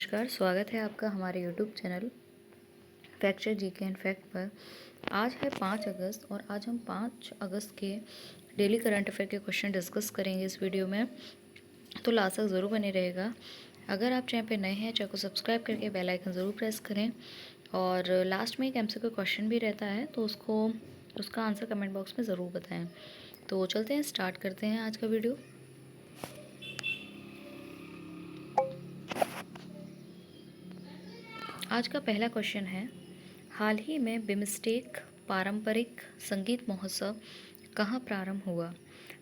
नमस्कार, स्वागत है आपका हमारे YouTube channel fracture GK and fact पर। आज है 5 अगस्त और आज हम 5 अगस्त के डेली करंट अफेयर के क्वेश्चन डिस्कस करेंगे इस वीडियो में, तो लास्ट तक ज़रूर बने रहेगा। अगर आप चैनल पे नए हैं, चैनल को सब्सक्राइब करके बेल आइकन ज़रूर प्रेस करें। और लास्ट में एक एमसीक्यू क्वेश्चन भी रहता है, तो उसका आंसर कमेंट बॉक्स में ज़रूर बताएँ। तो चलते हैं, स्टार्ट करते हैं आज का वीडियो। आज का पहला क्वेश्चन है, हाल ही में बिमस्टेक पारंपरिक संगीत महोत्सव कहाँ प्रारंभ हुआ?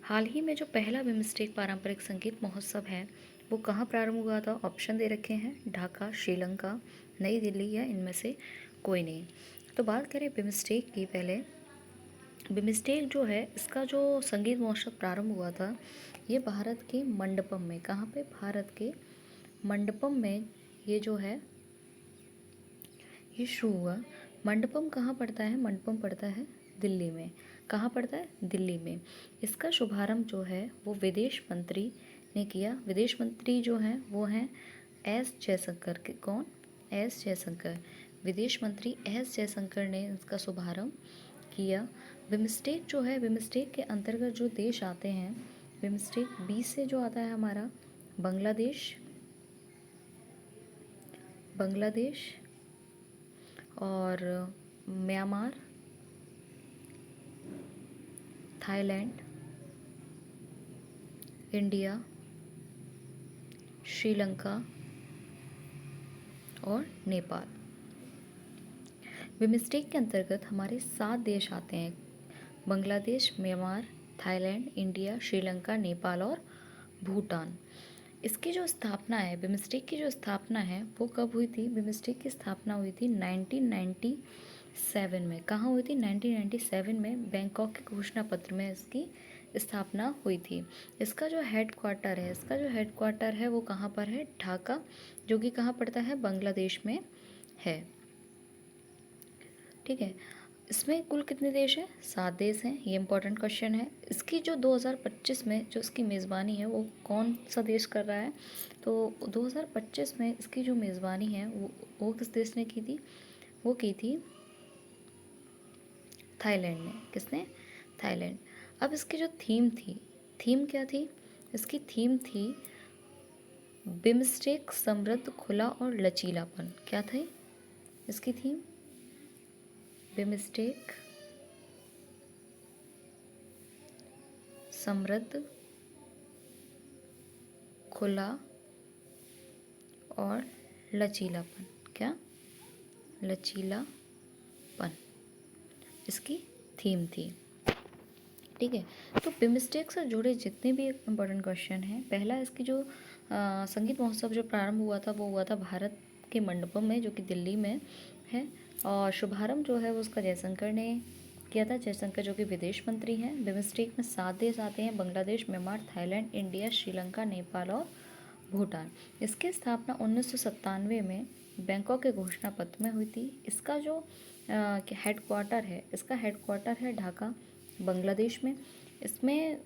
हाल ही में जो पहला बिमस्टेक पारंपरिक संगीत महोत्सव है वो कहाँ प्रारंभ हुआ था? ऑप्शन दे रखे हैं, ढाका, श्रीलंका, नई दिल्ली या इनमें से कोई नहीं। तो बात करें बिमस्टेक की। पहले बिमस्टेक जो है, इसका जो संगीत महोत्सव प्रारंभ हुआ था ये भारत के मंडपम में। कहाँ पे? भारत के मंडपम में ये जो है ये शुरू हुआ। मंडपम कहाँ पड़ता है? मंडपम पड़ता है दिल्ली में। कहाँ पड़ता है? दिल्ली में। इसका शुभारंभ जो है वो विदेश मंत्री ने किया। विदेश मंत्री जो हैं वो हैं एस जयशंकर के। कौन? एस जयशंकर। विदेश मंत्री एस जयशंकर ने इसका शुभारंभ किया। बिमस्टेक जो है, बिमस्टेक के अंतर्गत जो देश आते हैं, बिमस्टेक 20 से जो आता है हमारा बांग्लादेश, और म्यांमार, थाईलैंड, इंडिया, श्रीलंका और नेपाल। बिमस्टेक के अंतर्गत हमारे 7 देश आते हैं, Bangladesh, Myanmar, Thailand, India, Sri Lanka, Nepal और भूटान। इसकी जो स्थापना है, बिमस्टेक की जो स्थापना है वो कब हुई थी? बिमस्टेक की स्थापना हुई थी 1997 में। कहाँ हुई थी? 1997 में बैंकॉक के घोषणा पत्र में इसकी स्थापना हुई थी। इसका जो हेडक्वार्टर है वो कहाँ पर है? ढाका, जो कि कहाँ पड़ता है? बांग्लादेश में है। ठीक है। इसमें कुल कितने देश हैं? 7 देश हैं। ये इंपॉर्टेंट क्वेश्चन है। इसकी जो 2025 में जो इसकी मेज़बानी है वो कौन सा देश कर रहा है? तो 2025 में इसकी जो मेज़बानी है वो किस देश ने की थी? वो की थी थाईलैंड ने। किसने? थाईलैंड। अब इसकी जो थीम क्या थी? इसकी थीम थी बिमस्टेक समृद्ध, खुला और लचीलापन। क्या थी इसकी थीम? बिमस्टेक समृद्ध, खुला और लचीलापन। क्या? लचीलापन इसकी थीम थी। ठीक है। तो बिमस्टेक से जुड़े जितने भी इम्पोर्टेंट क्वेश्चन हैं, पहला इसकी जो संगीत महोत्सव जो प्रारंभ हुआ था वो हुआ था भारत के मंडपम में, जो कि दिल्ली में है। और शुभारंभ जो है वो उसका जयशंकर ने किया था। जयशंकर जो कि विदेश मंत्री हैं। बिमस्टेक में 7 देश आते हैं, Bangladesh, Myanmar, Thailand, India, Sri Lanka, Nepal और भूटान। इसकी स्थापना 1997 में बैंकॉक के घोषणा पत्र में हुई थी। इसका जो हेडक्वार्टर है ढाका, बांग्लादेश में। इसमें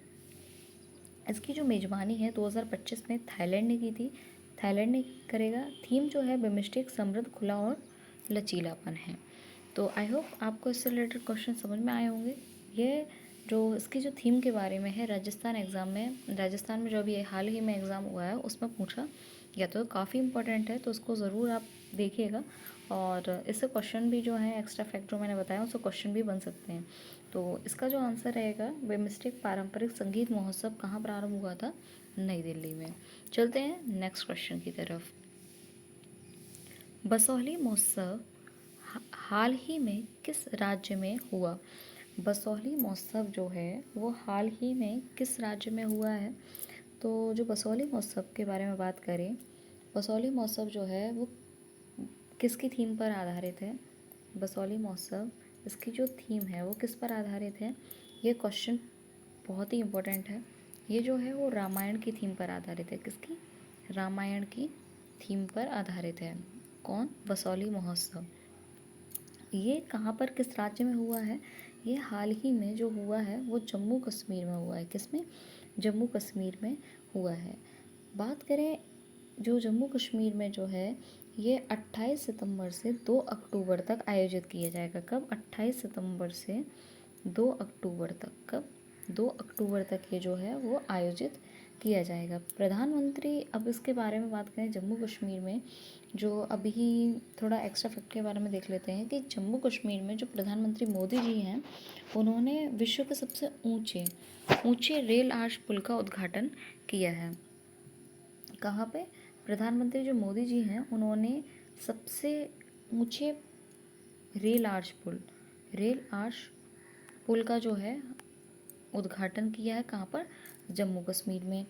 इसकी जो मेज़बानी है 2025 में थाईलैंड ने की थी। थाईलैंड ने करेगा। थीम जो है बिमस्टेक समृद्ध, खुला और लचीलापन है। तो आई होप आपको इससे रिलेटेड क्वेश्चन समझ में आए होंगे। ये जो इसकी जो थीम के बारे में है, राजस्थान में जो अभी हाल ही में एग्ज़ाम हुआ है उसमें पूछा गया, तो काफ़ी इंपॉर्टेंट है, तो उसको ज़रूर आप देखिएगा। और इससे क्वेश्चन भी जो है, एक्स्ट्रा फैक्ट जो मैंने बताया उससे क्वेश्चन भी बन सकते हैं। तो इसका जो आंसर रहेगा, बिमस्टेक पारंपरिक संगीत महोत्सव कहाँ प्रारंभ हुआ था? नई दिल्ली में। चलते हैं नेक्स्ट क्वेश्चन की तरफ। बसोहली महोत्सव हाल ही में किस राज्य में हुआ? बसोहली महोत्सव जो है वो हाल ही में किस राज्य में हुआ है? तो जो बसोहली महोत्सव के बारे में बात करें, बसोहली महोत्सव जो है वो किसकी थीम पर आधारित है? बसोहली महोत्सव, इसकी जो थीम है वो किस पर आधारित है? ये क्वेश्चन बहुत ही इम्पोर्टेंट है। ये जो है वो रामायण की थीम पर आधारित है। किसकी? रामायण की थीम पर आधारित है। कौन? बसोहली महोत्सव। ये कहाँ पर, किस राज्य में हुआ है? ये हाल ही में जो हुआ है वो जम्मू कश्मीर में हुआ है। किसमें? जम्मू कश्मीर में हुआ है। बात करें जो जम्मू कश्मीर में जो है ये 28 सितंबर से 2 अक्टूबर तक आयोजित किया जाएगा। कब? 28 सितंबर से 2 अक्टूबर तक। कब? 2 अक्टूबर तक ये जो है वो आयोजित किया जाएगा। प्रधानमंत्री, अब इसके बारे में बात करें जम्मू कश्मीर में, जो अभी थोड़ा एक्स्ट्रा फैक्ट के बारे में देख लेते हैं कि जम्मू कश्मीर में जो प्रधानमंत्री मोदी जी हैं उन्होंने विश्व के सबसे ऊंचे ऊंचे रेल आर्च पुल का उद्घाटन किया है। कहाँ पे? प्रधानमंत्री जो मोदी जी हैं उन्होंने सबसे ऊंचे रेल आर्च पुल का जो है उद्घाटन किया है। कहाँ पर? जम्मू कश्मीर में।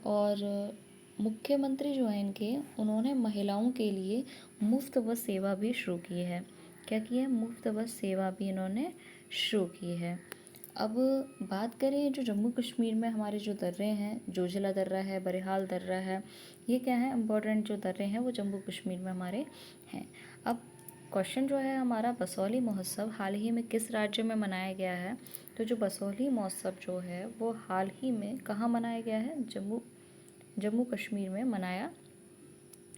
और मुख्यमंत्री जो हैं इनके, उन्होंने महिलाओं के लिए मुफ्त बस सेवा भी शुरू की है। क्या की है? मुफ्त बस सेवा भी इन्होंने शुरू की है। अब बात करें जो जम्मू कश्मीर में हमारे जो दर्रे हैं, जोजिला दर्रा है, बहरहाल दर्रा है, ये क्या है? इम्पोर्टेंट जो दर्रे हैं वो जम्मू कश्मीर में हमारे हैं। अब क्वेश्चन जो है हमारा, बसोहली महोत्सव हाल ही में किस राज्य में मनाया गया है? तो जो बसोहली महोत्सव जो है वो हाल ही में कहाँ मनाया गया है? जम्मू कश्मीर में मनाया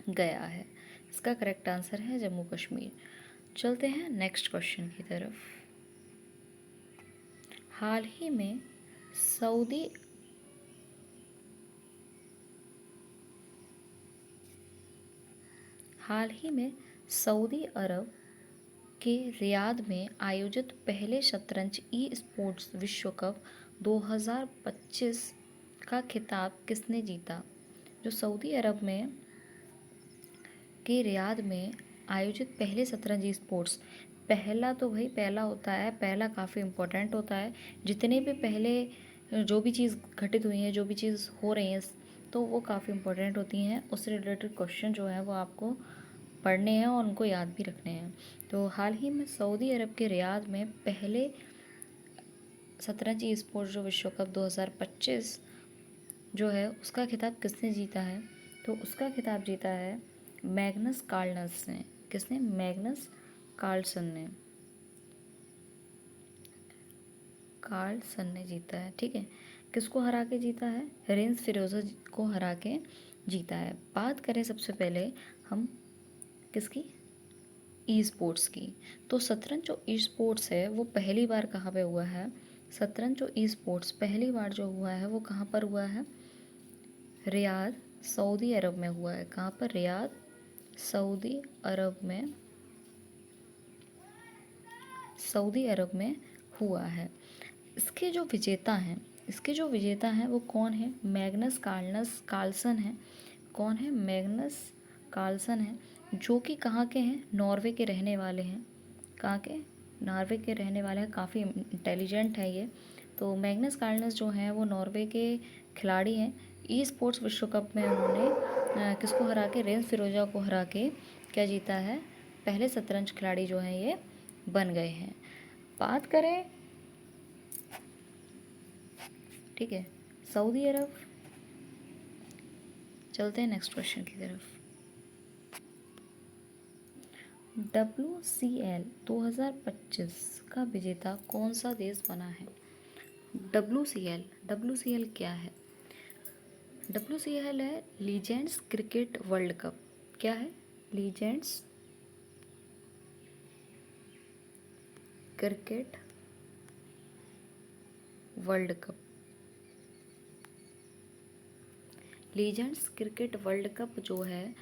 गया है। इसका करेक्ट आंसर है जम्मू कश्मीर। चलते हैं नेक्स्ट क्वेश्चन की तरफ। हाल ही में सऊदी अरब के रियाद में आयोजित पहले शतरंज ई स्पोर्ट्स विश्व कप 2025 का खिताब किसने जीता? जो सऊदी अरब में के रियाद में आयोजित पहले शतरंज ई स्पोर्ट्स, पहला तो भाई पहला होता है, पहला काफ़ी इम्पोर्टेंट होता है। जितने भी पहले जो भी चीज़ घटित हुई है, जो भी चीज़ हो रही है, तो वो काफ़ी इम्पोर्टेंट होती हैं। उससे रिलेटेड क्वेश्चन जो है वो आपको पढ़ने हैं और उनको याद भी रखने हैं। तो हाल ही में सऊदी अरब के रियाद में पहले शतरंज ई स्पोर्ट्स जो विश्व कप 2025 जो है उसका खिताब किसने जीता है? तो उसका खिताब जीता है मैग्नस कार्लसन ने। किसने? मैग्नस कार्लसन ने जीता है। ठीक है, किसको हरा के जीता है? रेंस फिरोजा को हरा के जीता है। बात करें सबसे पहले हम किसकी? ई स्पोर्ट्स की। तो शतरंज जो ई स्पोर्ट्स है वो पहली बार कहाँ पे हुआ है? शतरंज जो ई स्पोर्ट्स पहली बार जो हुआ है वो कहाँ पर हुआ है? रियाद, सऊदी अरब में हुआ है। कहाँ पर? रियाद, सऊदी अरब में हुआ है। इसके जो विजेता हैं वो कौन है? मैग्नस कार्लसन है। कौन है? मैग्नस कार्लसन है, जो कि कहाँ के हैं? नॉर्वे के रहने वाले हैं। कहाँ के? नॉर्वे के रहने वाले हैं। काफ़ी इंटेलिजेंट है ये। तो मैग्नस कार्लसन जो हैं वो नॉर्वे के खिलाड़ी हैं। ई स्पोर्ट्स विश्व कप में उन्होंने किसको हरा के? रेंस फिरोजा को हरा के क्या जीता है? पहले शतरंज खिलाड़ी जो हैं ये बन गए हैं। बात करें, ठीक है, सऊदी अरब। चलते हैं नेक्स्ट क्वेश्चन की तरफ। WCL 2025 का विजेता कौन सा देश बना है? WCL क्या है? WCL है लीजेंड्स क्रिकेट वर्ल्ड कप। क्या है? Legends cricket world cup. Legends cricket world cup जो है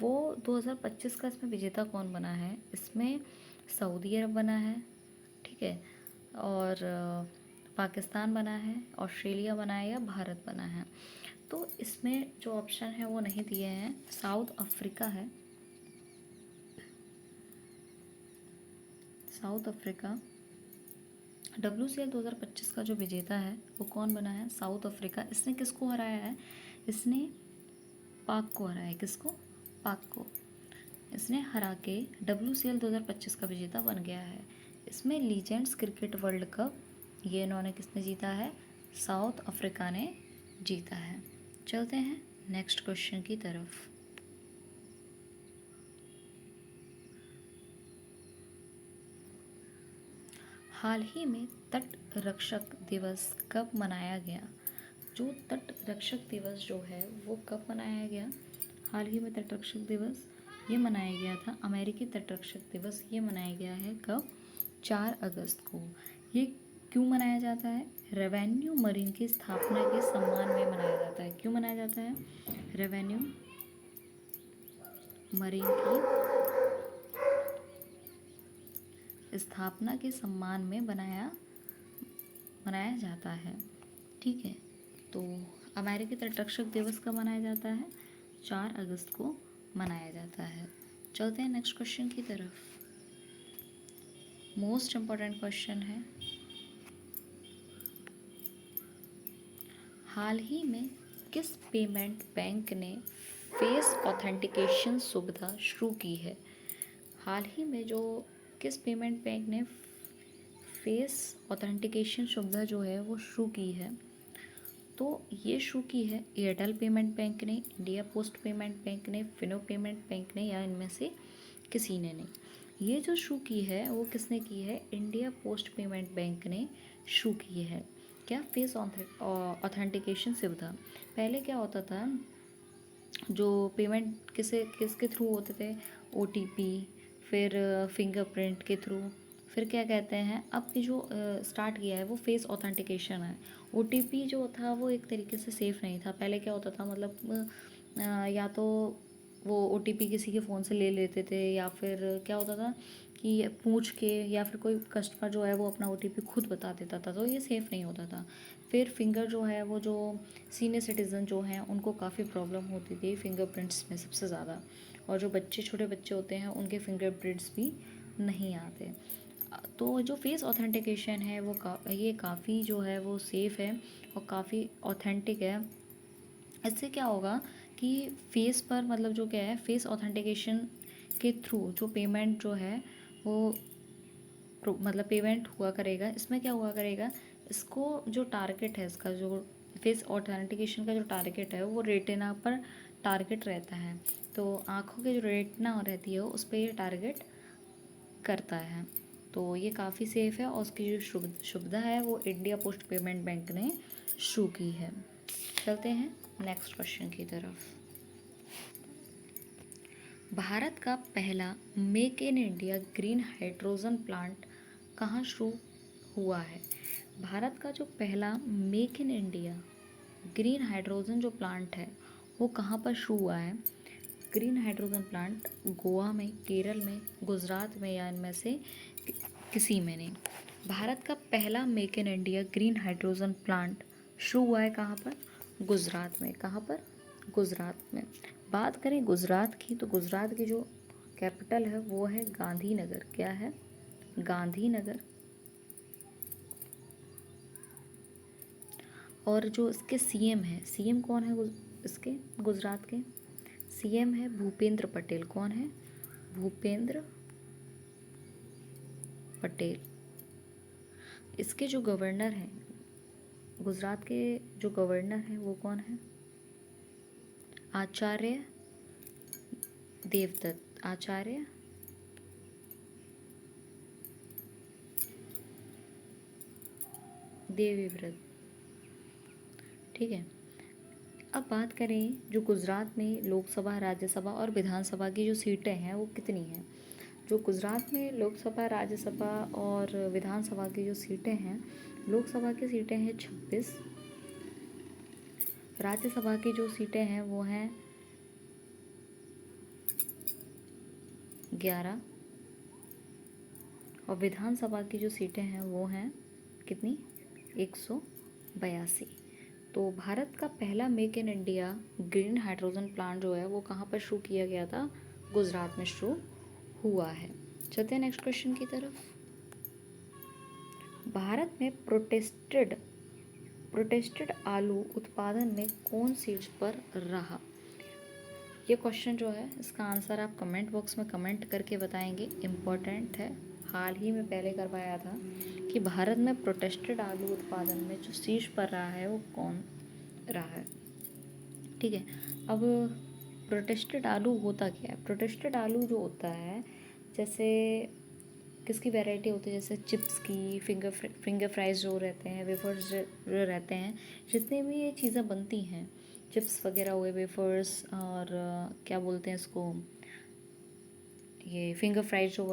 वो 2025 का, इसमें विजेता कौन बना है? इसमें सऊदी अरब बना है, ठीक है, और पाकिस्तान बना है, ऑस्ट्रेलिया बना है या भारत बना है। तो इसमें जो ऑप्शन है वो नहीं दिए हैं। साउथ अफ्रीका है, साउथ अफ्रीका। WCL 2025 का जो विजेता है वो कौन बना है? South Africa. इसने किसको हराया है? इसने पाक को हराया है। किसको? पाक को इसने हरा के WCL 2025 का विजेता बन गया है। इसमें लीजेंड्स क्रिकेट वर्ल्ड कप ये इन्होंने किसने जीता है? साउथ अफ्रीका ने जीता है। चलते हैं नेक्स्ट क्वेश्चन की तरफ। हाल ही में तट रक्षक दिवस कब मनाया गया? जो तट रक्षक दिवस जो है वो कब मनाया गया? हाल ही में तटरक्षक दिवस ये मनाया गया था, अमेरिकी तटरक्षक दिवस ये मनाया गया है कब? 4 अगस्त को। ये क्यों मनाया जाता है? रेवेन्यू मरीन की स्थापना के सम्मान में मनाया जाता है। क्यों मनाया जाता है? रेवेन्यू मरीन की स्थापना के सम्मान में मनाया जाता है। ठीक है, तो अमेरिकी तटरक्षक दिवस कब मनाया जाता है? 4 अगस्त को मनाया जाता है। चलते हैं नेक्स्ट क्वेश्चन की तरफ। मोस्ट इम्पॉर्टेंट क्वेश्चन है, हाल ही में किस पेमेंट बैंक ने फेस ऑथेंटिकेशन सुविधा शुरू की है? हाल ही में जो किस पेमेंट बैंक ने फेस ऑथेंटिकेशन सुविधा जो है वो शुरू की है? तो ये शुरू की है एयरटेल पेमेंट बैंक ने, इंडिया पोस्ट पेमेंट बैंक ने, फिनो पेमेंट बैंक ने, या इनमें से किसी ने नहीं। ये जो शुरू की है वो किसने की है? इंडिया पोस्ट पेमेंट बैंक ने शुरू की है। क्या? फेस ऑथेंटिकेशन सुविधा। पहले क्या होता था, जो पेमेंट किसके थ्रू होते थे? OTP, फिर फिंगरप्रिंट के थ्रू, फिर क्या कहते हैं, अब की जो स्टार्ट किया है वो फेस ऑथेंटिकेशन है। OTP जो था वो एक तरीके से सेफ़ नहीं था। पहले क्या होता था, मतलब या तो वो OTP किसी के फ़ोन से ले लेते थे, या फिर क्या होता था कि पूछ के, या फिर कोई कस्टमर जो है वो अपना OTP खुद बता देता था, तो ये सेफ़ नहीं होता था। फिर फिंगर जो है वो जो सीनियर सिटीज़न जो हैं उनको काफ़ी प्रॉब्लम होती थी फिंगरप्रिंट्स में सबसे ज़्यादा, और जो छोटे बच्चे होते हैं उनके फिंगरप्रिंट्स भी नहीं आते। तो जो फेस ऑथेंटिकेशन है वो ये काफ़ी जो है वो सेफ़ है और काफ़ी ऑथेंटिक है। इससे क्या होगा कि फेस पर, मतलब जो क्या है, फेस ऑथेंटिकेशन के थ्रू जो पेमेंट जो है वो मतलब पेमेंट हुआ करेगा। इसमें क्या हुआ करेगा, इसको जो टारगेट है, इसका जो फेस ऑथेंटिकेशन का जो टारगेट है वो रेटिना पर टारगेट रहता है। तो आँखों के जो रेटिना रहती है उस पर ये टारगेट करता है। तो ये काफ़ी सेफ़ है, और उसकी जो सुविधा है वो इंडिया पोस्ट पेमेंट बैंक ने शुरू की है। चलते हैं नेक्स्ट क्वेश्चन की तरफ। भारत का पहला make in India green hydrogen plant कहाँ शुरू हुआ है? भारत का जो पहला make in India green hydrogen जो प्लांट है वो कहाँ पर शुरू हुआ है? ग्रीन हाइड्रोजन प्लांट गोवा में, केरल में, गुजरात में, या इनमें से किसी में नहीं। भारत का पहला make in India green hydrogen plant शुरू हुआ है कहाँ पर? गुजरात में। कहाँ पर? गुजरात में। बात करें गुजरात की, तो गुजरात की जो कैपिटल है वो है गांधीनगर। क्या है? गांधीनगर। और जो इसके CM है, CM कौन है इसके गुजरात के? CM है भूपेंद्र पटेल। कौन है? भूपेंद्र पटेल। इसके जो गवर्नर हैं, गुजरात के जो गवर्नर हैं वो कौन है? आचार्य देवव्रत। आचार्य देवव्रत। ठीक है, अब बात करें जो गुजरात में लोकसभा, राज्यसभा और विधानसभा की जो सीटें हैं वो कितनी हैं? जो गुजरात में लोकसभा, राज्यसभा और विधानसभा की जो सीटें हैं, लोकसभा की सीटें हैं 26, राज्यसभा की जो सीटें हैं वो हैं 11, और विधानसभा की जो सीटें हैं वो हैं कितनी? 182। तो भारत का पहला make in India green hydrogen plant जो है वो कहाँ पर शुरू किया गया था? गुजरात में शुरू हुआ है। चलते हैं नेक्स्ट क्वेश्चन की तरफ। भारत में प्रोटेस्टेड आलू उत्पादन में कौन शीर्ष पर रहा? ये क्वेश्चन जो है इसका आंसर आप कमेंट बॉक्स में कमेंट करके बताएंगे, इम्पोर्टेंट है। हाल ही में पहले करवाया था कि भारत में प्रोटेस्टेड आलू उत्पादन में जो शीर्ष पर रहा है वो कौन रहा है। ठीक है, अब प्रोटेस्टेड आलू होता क्या है? प्रोटेस्टेड आलू जो होता है, जैसे किसकी वैरायटी होती है, जैसे चिप्स की, फिंगर फ्राइज जो रहते हैं, वेफर्स जो रहते हैं, जितने भी ये चीज़ें बनती हैं, चिप्स वगैरह हुए, वेफर्स, और क्या बोलते हैं इसको, ये फिंगर फ्राइज जो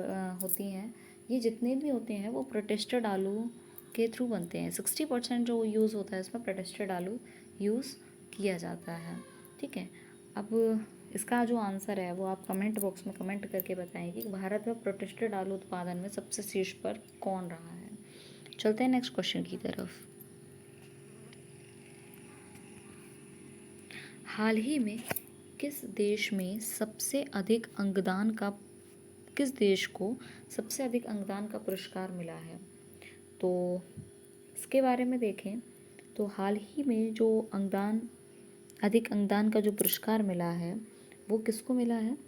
होती हैं, ये जितने भी होते हैं वो प्रोटेस्टेड आलू के थ्रू बनते हैं। 60% जो यूज़ होता है इसमें प्रोटेस्टेड आलू यूज़ किया जाता है। ठीक है, अब इसका जो आंसर है वो आप कमेंट बॉक्स में कमेंट करके बताएं कि भारत में प्रोटेस्टेड आलू उत्पादन में सबसे शीर्ष पर कौन रहा है। चलते हैं नेक्स्ट क्वेश्चन की तरफ। हाल ही में किस देश में सबसे अधिक अंगदान का किस देश को सबसे अधिक अंगदान का पुरस्कार मिला है? तो इसके बारे में देखें तो हाल ही में जो अधिक अंगदान का जो पुरस्कार मिला है वो किसको मिला है?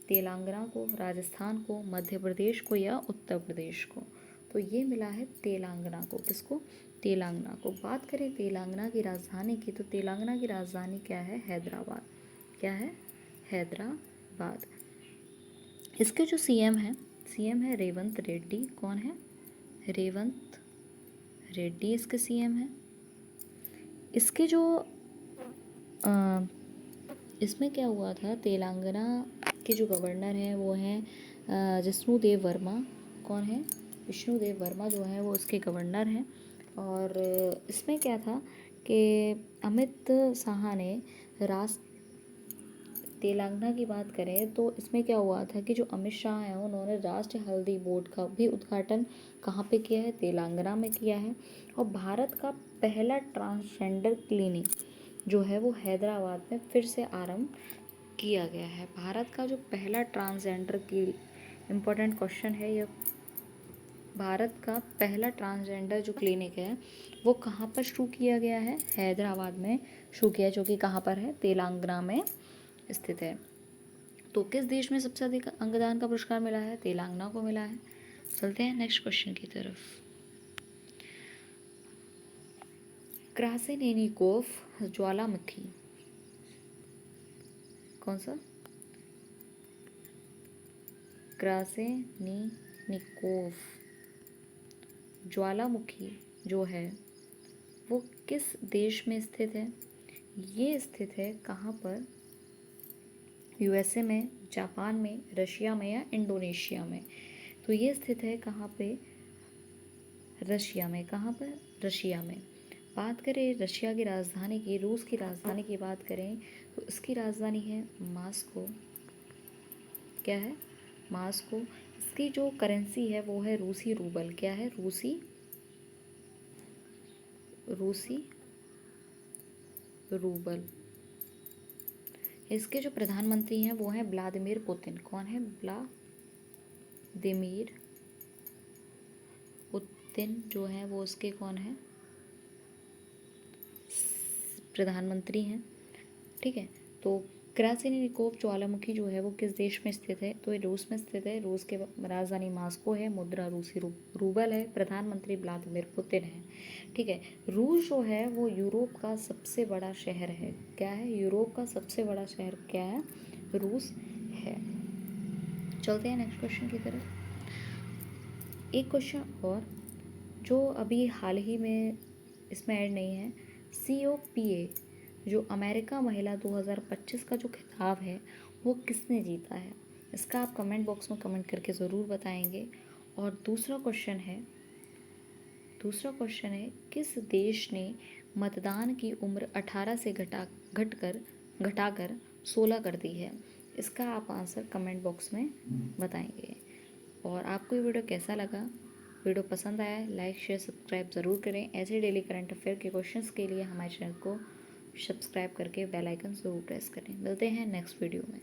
तेलंगाना को, राजस्थान को, मध्य प्रदेश को या उत्तर प्रदेश को? तो ये मिला है तेलंगाना को। किसको? तेलंगाना को। बात करें तेलंगाना की राजधानी की, तो तेलंगाना की राजधानी क्या है? हैदराबाद। क्या है? हैदराबाद। इसके जो सीएम है रेवंत रेड्डी। कौन है? रेवंत रेड्डी इसके सीएम है। इसके जो इसमें क्या हुआ था, तेलंगाना के जो गवर्नर हैं वो हैं जिष्णुदेव वर्मा। कौन है? विष्णुदेव वर्मा जो है वो उसके गवर्नर हैं। और इसमें क्या था कि अमित शाह ने तेलंगाना की बात करें तो इसमें क्या हुआ था कि जो अमित शाह हैं उन्होंने राष्ट्रीय हल्दी बोर्ड का भी उद्घाटन कहाँ पे किया है? तेलंगाना में किया है। और भारत का पहला ट्रांसजेंडर क्लिनिक जो है वो हैदराबाद में फिर से आरंभ किया गया है। भारत का जो पहला ट्रांसजेंडर की इम्पोर्टेंट क्वेश्चन है ये, भारत का पहला ट्रांसजेंडर जो क्लिनिक है वो कहाँ पर शुरू किया गया है? हैदराबाद में शुरू किया, जो कि कहाँ पर है? तेलंगाना में स्थित है। तो किस देश में सबसे अधिक अंगदान का पुरस्कार मिला है? तेलंगाना को मिला है। चलते हैं नेक्स्ट क्वेश्चन की तरफ। क्रासिनिकोव ज्वालामुखी कौन सा? क्रासिनिकोव ज्वालामुखी जो है वो किस देश में स्थित है? ये स्थित है कहाँ पर? यूएसए में, जापान में, रशिया में या इंडोनेशिया में? तो ये स्थित है कहाँ पे? रशिया में। कहाँ पर? रशिया में। बात करें रशिया की राजधानी की, रूस की राजधानी की बात करें तो इसकी राजधानी है मॉस्को। क्या है? मॉस्को। इसकी जो करेंसी है वो है रूसी रूबल। क्या है? रूसी रूबल। इसके जो प्रधानमंत्री हैं वो हैं व्लादिमीर पुतिन। कौन है? व्लादिमीर पुतिन जो है वो उसके कौन है? प्रधानमंत्री हैं। ठीक है, तो क्रासिनिकोव ज्वालामुखी जो है वो किस देश में स्थित है? तो ये रूस में स्थित है। रूस के राजधानी मॉस्को है, मुद्रा रूसी रूबल है, प्रधानमंत्री व्लादिमीर पुतिन है। ठीक है, रूस जो है वो यूरोप का सबसे बड़ा शहर है। क्या है? यूरोप का सबसे बड़ा शहर क्या है? रूस है। चलते हैं नेक्स्ट क्वेश्चन की तरफ। एक क्वेश्चन और जो अभी हाल ही में इसमें ऐड नहीं है, COPA जो अमेरिका महिला 2025 का जो खिताब है वो किसने जीता है? इसका आप कमेंट बॉक्स में कमेंट करके ज़रूर बताएंगे। और दूसरा क्वेश्चन है किस देश ने मतदान की उम्र 18 से घटाकर 16 कर दी है? इसका आप आंसर कमेंट बॉक्स में बताएंगे। और आपको ये वीडियो कैसा लगा? वीडियो पसंद आया लाइक शेयर सब्सक्राइब ज़रूर करें। ऐसे डेली करंट अफेयर के क्वेश्चंस के लिए हमारे चैनल को सब्सक्राइब करके बेल आइकन ज़रूर प्रेस करें। मिलते हैं नेक्स्ट वीडियो में।